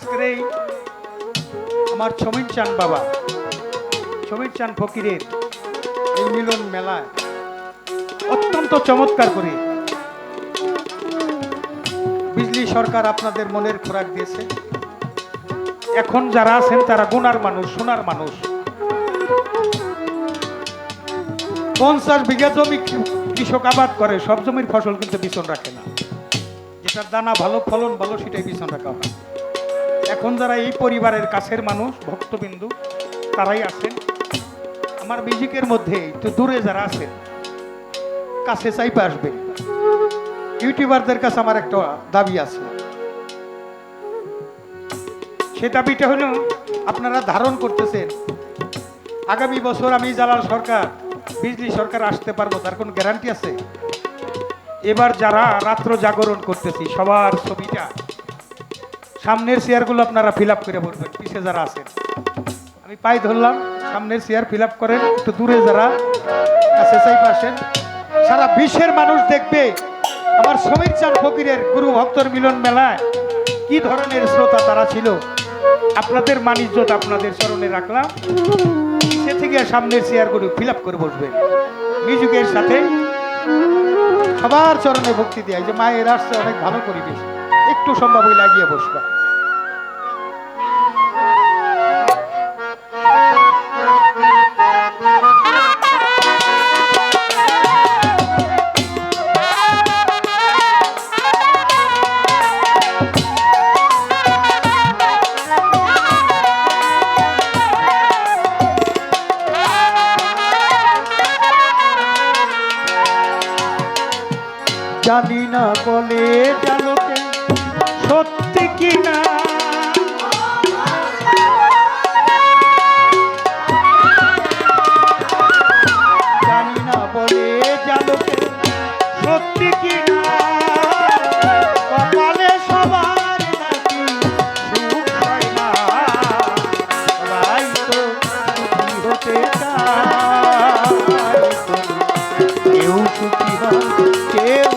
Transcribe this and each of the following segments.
আজকের এই আমার সমীর চান বাবা, সমীর চান ফকিরের এই মিলন মেলায় অত্যন্ত চমৎকার করে বিজলি সরকার আপনাদের মনের খোরাক দিয়েছে। এখন যারা আছেন তারা গুনার মানুষ, সোনার মানুষ। 50 বিঘা জমি কৃষক আবাদ করে, সব জমির ফসল কিন্তু বিছন রাখে না। যেটার দানা ভালো, ফলন ভালো, সেটাই বিছন রাখা হয়। এখন যারা এই পরিবারের কাছের মানুষ, ভক্তবিন্দু, তারাই আছেন আমার মিউজিকের মধ্যে। একটু দূরে যারা আছেন কাছে চাইপে আসবেন। ইউটিউবারদের কাছে আমার একটা দাবি আছে। সে দাবিটা হলো, আপনারা ধারণ করতেছেন আগামী বছর আমি জালাল সরকার, বিজলি সরকার আসতে পারবো, তার কোনো গ্যারান্টি আছে? এবার যারা রাত্র জাগরণ করতেছি সবার ছবিটা সামনের চেয়ারগুলো আপনারা ফিল আপ করে বলবেন। পিছিয়ে যারা আছেন আমি পাই ধরলাম, সামনের চেয়ার ফিল আপ করেন। একটু দূরে যারা কাছে চাইপে আসেন। সারা বিশ্বের মানুষ দেখবে আমার সমীর চান ফকিরের গুরু ভক্তর মিলন মেলায় কি ধরনের শ্রোতা তারা ছিল। আপনাদের মানিজ্যত আপনাদের চরণে রাখলাম। সে থেকে সামনের চেয়ারগুলো ফিল আপ করে বসবেন মিউজিকের সাথে। সবার চরণে ভক্তি দেয় যে মায়ের আসছে, অনেক ভালো পরিবেশ, একটু সম্ভব হয়ে লাগিয়ে বসবা। জানি না বলে জানোকে সত্যি কিনা, জানি না বলে জানোকে সত্যি কিনা, কপালে সবার নাকি সুখ হয় না, সবাই তো সুখী হতে চায়, কেউ সুখী হয় কেউ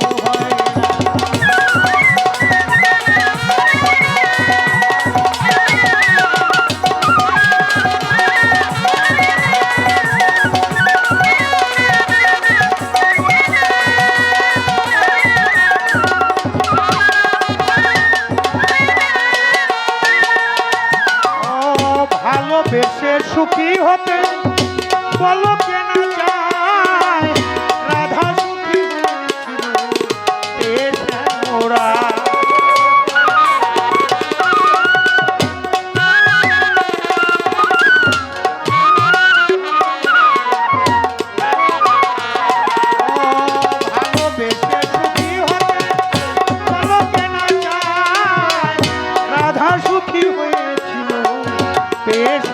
ভালোবেসে সুখী হতে বলো কেন চায়, রাধা সুখী ওরা। ভালোবেসে সুখী হতে বলো কেন চায়, রাধা সুখী হয়েছিল পেশ